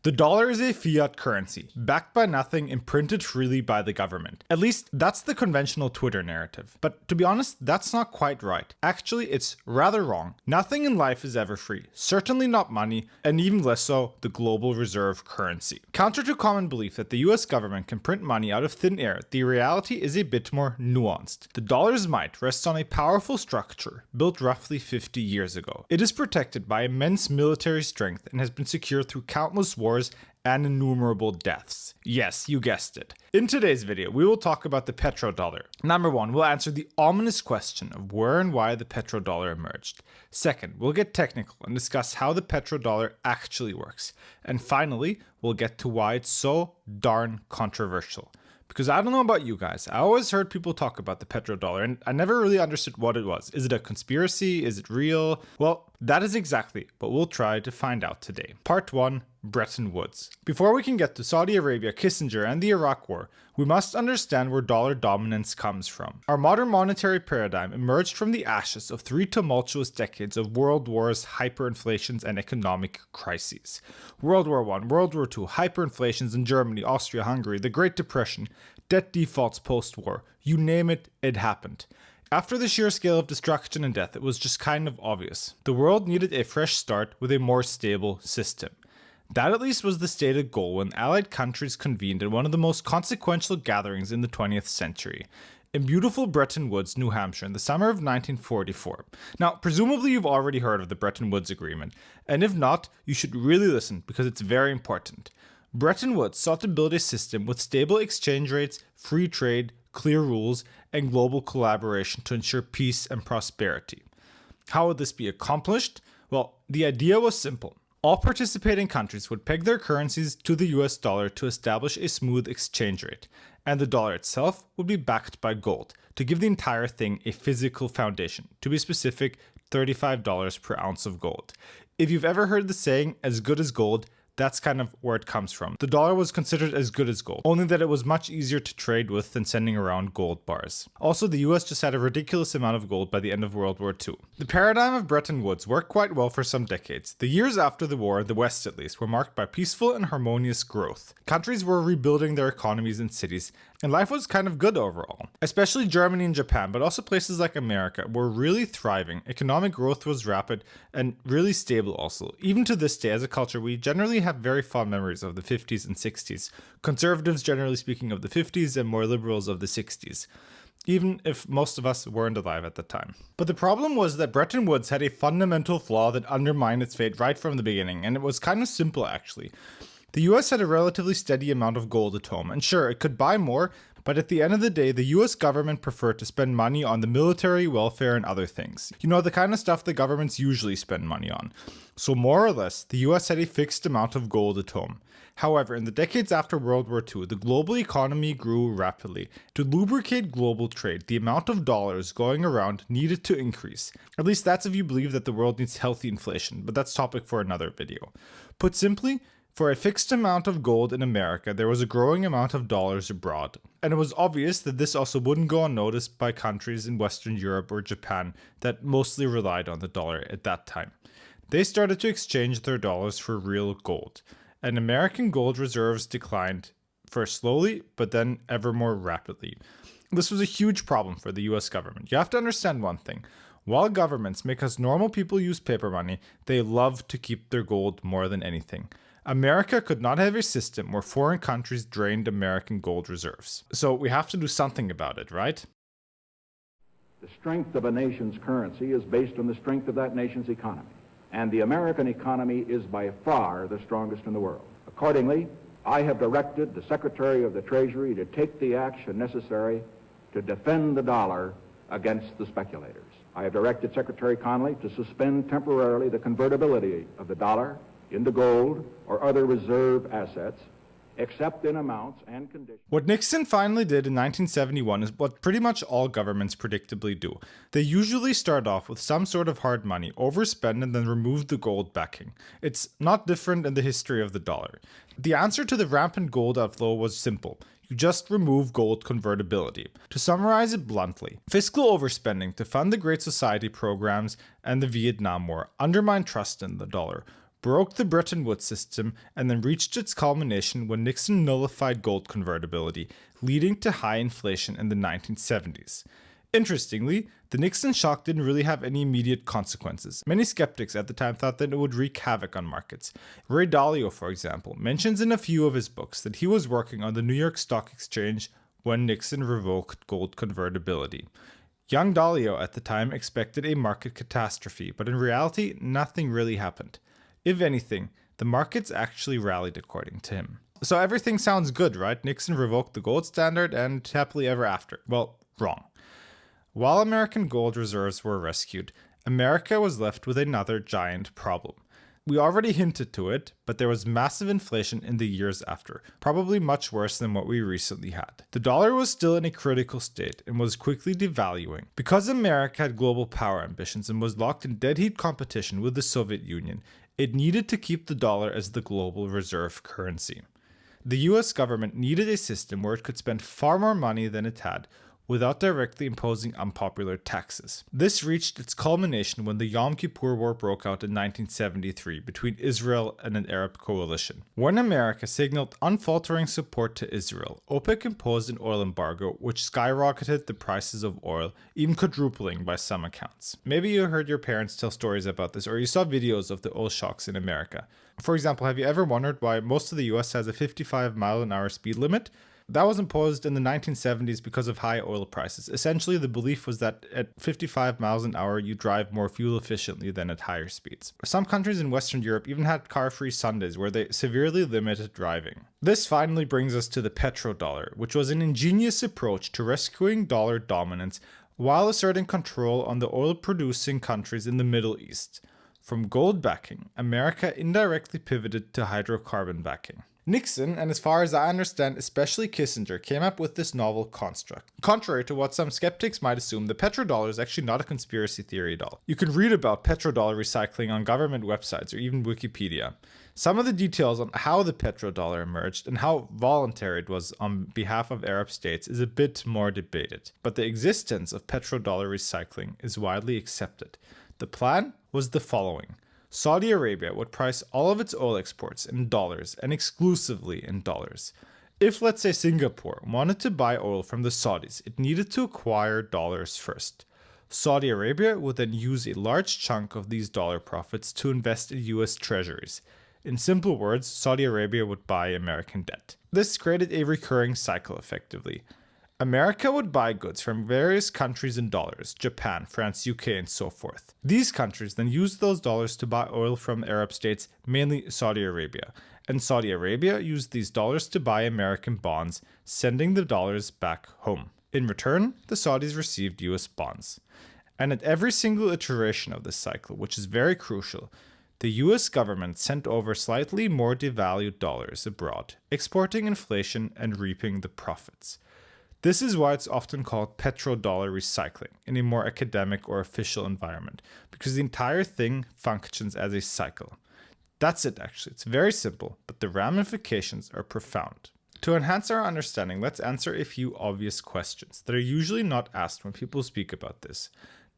The dollar is a fiat currency, backed by nothing and printed freely by the government. At least that's the conventional Twitter narrative. But to be honest, that's not quite right. Actually, it's rather wrong. Nothing in life is ever free, certainly not money, and even less so the global reserve currency. Counter to common belief that the US government can print money out of thin air, the reality is a bit more nuanced. The dollar's might rests on a powerful structure built roughly 50 years ago. It is protected by immense military strength and has been secured through countless wars and innumerable deaths. Yes, you guessed it. In today's video, we will talk about the petrodollar. Number 1, we'll answer the ominous question of where and why the petrodollar emerged. Second, we'll get technical and discuss how the petrodollar actually works. And finally, we'll get to why it's so darn controversial. Because I don't know about you guys, I always heard people talk about the petrodollar and I never really understood what it was. Is it a conspiracy? Is it real? Well, that is exactly what we'll try to find out today. Part 1, Bretton Woods. Before we can get to Saudi Arabia, Kissinger, and the Iraq War, we must understand where dollar dominance comes from. Our modern monetary paradigm emerged from the ashes of 3 tumultuous decades of world wars, hyperinflations, and economic crises. World War I, World War II, hyperinflations in Germany, Austria, Hungary, the Great Depression, debt defaults post-war, you name it, it happened. After the sheer scale of destruction and death, it was just kind of obvious. The world needed a fresh start with a more stable system. That at least was the stated goal when Allied countries convened in one of the most consequential gatherings in the 20th century, in beautiful Bretton Woods, New Hampshire, in the summer of 1944. Now, presumably you've already heard of the Bretton Woods Agreement, and if not, you should really listen because it's very important. Bretton Woods sought to build a system with stable exchange rates, free trade, clear rules, and global collaboration to ensure peace and prosperity. How would this be accomplished? Well, the idea was simple. All participating countries would peg their currencies to the US dollar to establish a smooth exchange rate, and the dollar itself would be backed by gold to give the entire thing a physical foundation. To be specific, $35 per ounce of gold. If you've ever heard the saying, as good as gold, that's kind of where it comes from. The dollar was considered as good as gold, only that it was much easier to trade with than sending around gold bars. Also, the US just had a ridiculous amount of gold by the end of World War II. The paradigm of Bretton Woods worked quite well for some decades. The years after the war, the West at least, were marked by peaceful and harmonious growth. Countries were rebuilding their economies and cities, and life was kind of good overall. Especially Germany and Japan, but also places like America were really thriving. Economic growth was rapid and really stable also. Even to this day, as a culture, we generally have very fond memories of the 50s and 60s. Conservatives generally speaking of the 50s and more liberals of the 60s. Even if most of us weren't alive at the time. But the problem was that Bretton Woods had a fundamental flaw that undermined its fate right from the beginning, and it was kind of simple actually. The US had a relatively steady amount of gold at home, and sure, it could buy more, but at the end of the day, the US government preferred to spend money on the military, welfare, and other things. You know, the kind of stuff the governments usually spend money on. So more or less, the US had a fixed amount of gold at home. However, in the decades after World War II, the global economy grew rapidly. To lubricate global trade, the amount of dollars going around needed to increase. At least that's if you believe that the world needs healthy inflation, but that's topic for another video. Put simply, for a fixed amount of gold in America, there was a growing amount of dollars abroad. And it was obvious that this also wouldn't go unnoticed by countries in Western Europe or Japan that mostly relied on the dollar at that time. They started to exchange their dollars for real gold. And American gold reserves declined, first slowly, but then ever more rapidly. This was a huge problem for the US government. You have to understand one thing. While governments make us normal people use paper money, they love to keep their gold more than anything. America could not have a system where foreign countries drained American gold reserves. So we have to do something about it, right? The strength of a nation's currency is based on the strength of that nation's economy. And the American economy is by far the strongest in the world. Accordingly, I have directed the Secretary of the Treasury to take the action necessary to defend the dollar against the speculators. I have directed Secretary Connally to suspend temporarily the convertibility of the dollar into gold or other reserve assets, except in amounts and conditions. What Nixon finally did in 1971 is what pretty much all governments predictably do. They usually start off with some sort of hard money, overspend, and then remove the gold backing. It's not different in the history of the dollar. The answer to the rampant gold outflow was simple. You just remove gold convertibility. To summarize it bluntly, fiscal overspending to fund the Great Society programs and the Vietnam War undermined trust in the dollar. broke the Bretton Woods system, and then reached its culmination when Nixon nullified gold convertibility, leading to high inflation in the 1970s. Interestingly, the Nixon shock didn't really have any immediate consequences. Many skeptics at the time thought that it would wreak havoc on markets. Ray Dalio, for example, mentions in a few of his books that he was working on the New York Stock Exchange when Nixon revoked gold convertibility. Young Dalio at the time expected a market catastrophe, but in reality, nothing really happened. If anything, the markets actually rallied according to him. So everything sounds good, right? Nixon revoked the gold standard and happily ever after. Well, wrong. While American gold reserves were rescued, America was left with another giant problem. We already hinted to it, but there was massive inflation in the years after, probably much worse than what we recently had. The dollar was still in a critical state and was quickly devaluing. Because America had global power ambitions and was locked in dead-heat competition with the Soviet Union, it needed to keep the dollar as the global reserve currency. The US government needed a system where it could spend far more money than it had, without directly imposing unpopular taxes. This reached its culmination when the Yom Kippur War broke out in 1973 between Israel and an Arab coalition. When America signaled unfaltering support to Israel, OPEC imposed an oil embargo which skyrocketed the prices of oil, even quadrupling by some accounts. Maybe you heard your parents tell stories about this, or you saw videos of the oil shocks in America. For example, have you ever wondered why most of the US has a 55-mile-an-hour speed limit? That was imposed in the 1970s because of high oil prices. Essentially, the belief was that at 55 miles an hour, you drive more fuel efficiently than at higher speeds. Some countries in Western Europe even had car-free Sundays where they severely limited driving. This finally brings us to the petrodollar, which was an ingenious approach to rescuing dollar dominance while asserting control on the oil-producing countries in the Middle East. From gold backing, America indirectly pivoted to hydrocarbon backing. Nixon, and as far as I understand, especially Kissinger, came up with this novel construct. Contrary to what some skeptics might assume, the petrodollar is actually not a conspiracy theory at all. You can read about petrodollar recycling on government websites or even Wikipedia. Some of the details on how the petrodollar emerged and how voluntary it was on behalf of Arab states is a bit more debated, but the existence of petrodollar recycling is widely accepted. The plan was the following. Saudi Arabia would price all of its oil exports in dollars and exclusively in dollars. If, let's say, Singapore wanted to buy oil from the Saudis, it needed to acquire dollars first. Saudi Arabia would then use a large chunk of these dollar profits to invest in US treasuries. In simple words, Saudi Arabia would buy American debt. This created a recurring cycle effectively. America would buy goods from various countries in dollars, Japan, France, UK, and so forth. These countries then used those dollars to buy oil from Arab states, mainly Saudi Arabia. And Saudi Arabia used these dollars to buy American bonds, sending the dollars back home. In return, the Saudis received US bonds. And at every single iteration of this cycle, which is very crucial, the US government sent over slightly more devalued dollars abroad, exporting inflation and reaping the profits. This is why it's often called petrodollar recycling in a more academic or official environment, because the entire thing functions as a cycle. That's it actually, it's very simple, but the ramifications are profound. To enhance our understanding, let's answer a few obvious questions that are usually not asked when people speak about this.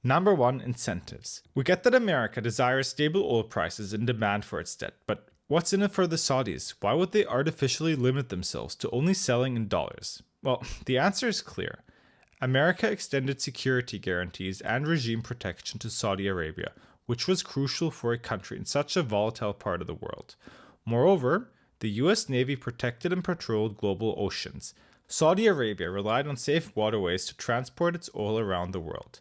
Number 1, incentives. We get that America desires stable oil prices and demand for its debt, but what's in it for the Saudis? Why would they artificially limit themselves to only selling in dollars? Well, the answer is clear. America extended security guarantees and regime protection to Saudi Arabia, which was crucial for a country in such a volatile part of the world. Moreover, the US Navy protected and patrolled global oceans. Saudi Arabia relied on safe waterways to transport its oil around the world.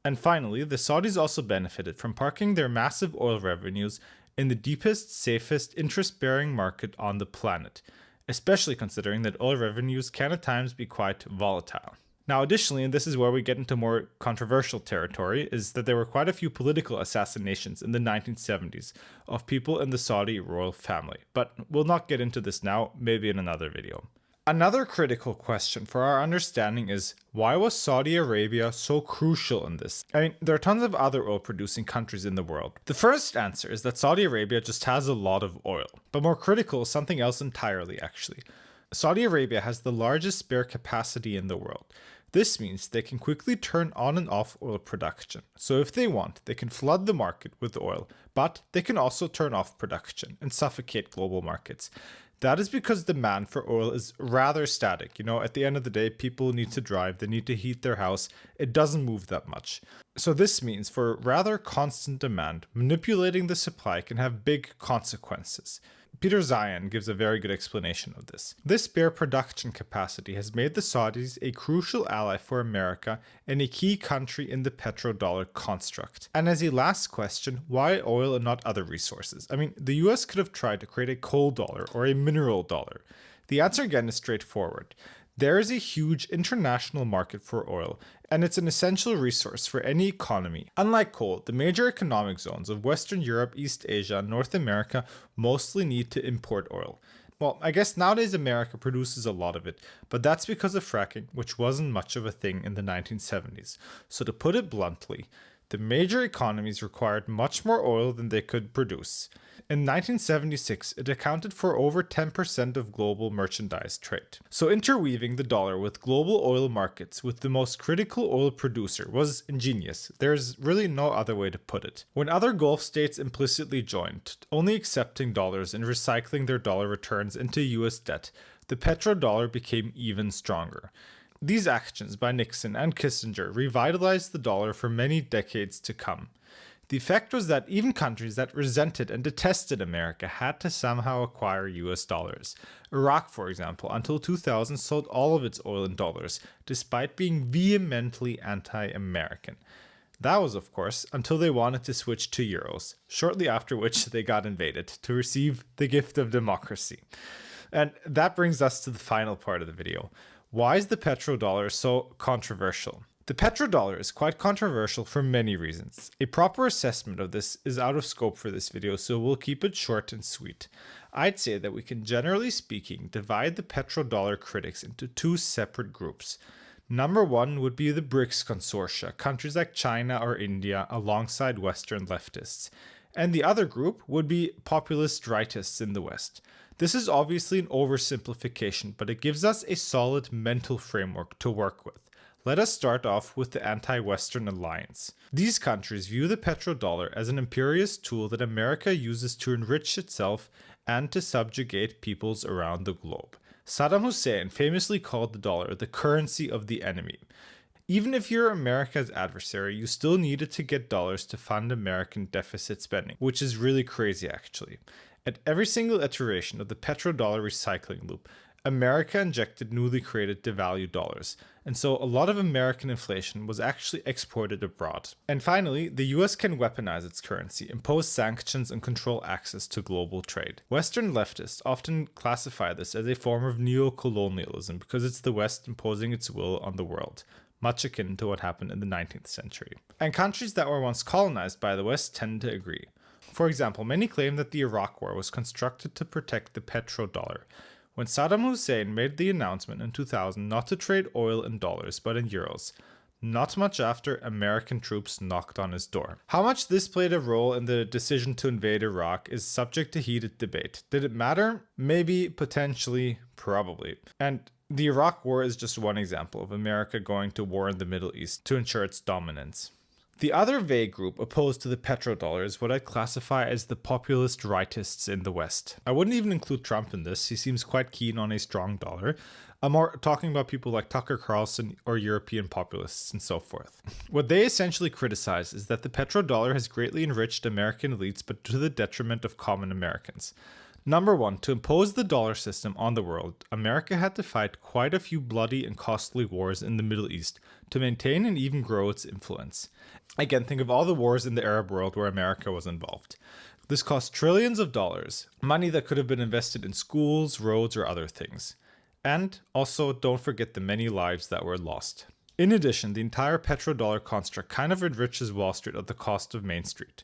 And finally, the Saudis also benefited from parking their massive oil revenues in the deepest, safest, interest-bearing market on the planet, especially considering that oil revenues can at times be quite volatile. Now, additionally, and this is where we get into more controversial territory, is that there were quite a few political assassinations in the 1970s of people in the Saudi royal family. But we'll not get into this now, maybe in another video. Another critical question for our understanding is, why was Saudi Arabia so crucial in this? I mean, there are tons of other oil-producing countries in the world. The first answer is that Saudi Arabia just has a lot of oil. But more critical is something else entirely, actually. Saudi Arabia has the largest spare capacity in the world. This means they can quickly turn on and off oil production. So if they want, they can flood the market with oil, but they can also turn off production and suffocate global markets. That is because demand for oil is rather static. At the end of the day, people need to drive, they need to heat their house. It doesn't move that much. So this means for rather constant demand, manipulating the supply can have big consequences. Peter Zion gives a very good explanation of this. This bare production capacity has made the Saudis a crucial ally for America and a key country in the petrodollar construct. And as a last question, why oil and not other resources? The US could have tried to create a coal dollar or a mineral dollar. The answer again is straightforward. There is a huge international market for oil, and it's an essential resource for any economy. Unlike coal, the major economic zones of Western Europe, East Asia, and North America mostly need to import oil. Well, I guess nowadays America produces a lot of it, but that's because of fracking, which wasn't much of a thing in the 1970s. So to put it bluntly, the major economies required much more oil than they could produce. In 1976, it accounted for over 10% of global merchandise trade. So interweaving the dollar with global oil markets with the most critical oil producer was ingenious. There's really no other way to put it. When other Gulf states implicitly joined, only accepting dollars and recycling their dollar returns into US debt, the petrodollar became even stronger. These actions by Nixon and Kissinger revitalized the dollar for many decades to come. The effect was that even countries that resented and detested America had to somehow acquire US dollars. Iraq, for example, until 2000 sold all of its oil in dollars, despite being vehemently anti-American. That was, of course, until they wanted to switch to euros, shortly after which they got invaded to receive the gift of democracy. And that brings us to the final part of the video. Why is the petrodollar so controversial? The petrodollar is quite controversial for many reasons. A proper assessment of this is out of scope for this video, so we'll keep it short and sweet. I'd say that we can, generally speaking, divide the petrodollar critics into two separate groups. Number one would be the BRICS consortia, countries like China or India, alongside Western leftists. And the other group would be populist rightists in the West. This is obviously an oversimplification, but it gives us a solid mental framework to work with. Let us start off with the anti-Western alliance. These countries view the petrodollar as an imperialist tool that America uses to enrich itself and to subjugate peoples around the globe. Saddam Hussein famously called the dollar the currency of the enemy. Even if you're America's adversary, you still needed to get dollars to fund American deficit spending, which is really crazy actually. At every single iteration of the petrodollar recycling loop, America injected newly created devalued dollars, and so a lot of American inflation was actually exported abroad. And finally, the US can weaponize its currency, impose sanctions, and control access to global trade. Western leftists often classify this as a form of neo-colonialism because it's the West imposing its will on the world, much akin to what happened in the 19th century. And countries that were once colonized by the West tend to agree. For example, many claim that the Iraq War was constructed to protect the petrodollar. When Saddam Hussein made the announcement in 2000 not to trade oil in dollars but in euros, not much after American troops knocked on his door. How much this played a role in the decision to invade Iraq is subject to heated debate. Did it matter? Maybe, potentially, probably. And the Iraq War is just one example of America going to war in the Middle East to ensure its dominance. The other vague group opposed to the petrodollar is what I classify as the populist rightists in the West. I wouldn't even include Trump in this. He seems quite keen on a strong dollar. I'm more talking about people like Tucker Carlson or European populists and so forth. What they essentially criticize is that the petrodollar has greatly enriched American elites, but to the detriment of common Americans. Number one, to impose the dollar system on the world, America had to fight quite a few bloody and costly wars in the Middle East to maintain and even grow its influence. Again, think of all the wars in the Arab world where America was involved. This cost trillions of dollars, money that could have been invested in schools, roads, or other things. And also, don't forget the many lives that were lost. In addition, the entire petrodollar construct kind of enriches Wall Street at the cost of Main Street.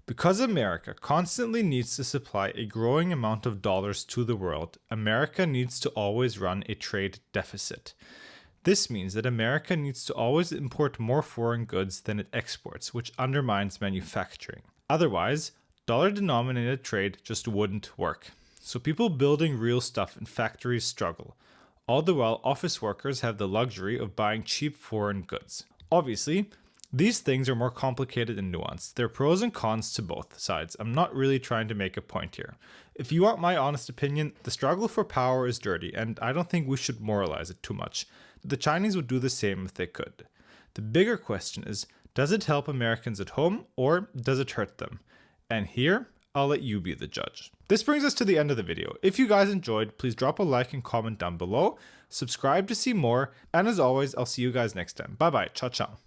Because America constantly needs to supply a growing amount of dollars to the world, America needs to always run a trade deficit. This means that America needs to always import more foreign goods than it exports, which undermines manufacturing. Otherwise, dollar-denominated trade just wouldn't work. So people building real stuff in factories struggle. all the while office workers have the luxury of buying cheap foreign goods. Obviously, these things are more complicated and nuanced. There are pros and cons to both sides. I'm not really trying to make a point here. If you want my honest opinion, the struggle for power is dirty, and I don't think we should moralize it too much. The Chinese would do the same if they could. The bigger question is, does it help Americans at home, or does it hurt them? And here, I'll let you be the judge. This brings us to the end of the video. If you guys enjoyed, please drop a like and comment down below, subscribe to see more, and as always, I'll see you guys next time. Bye bye, ciao ciao.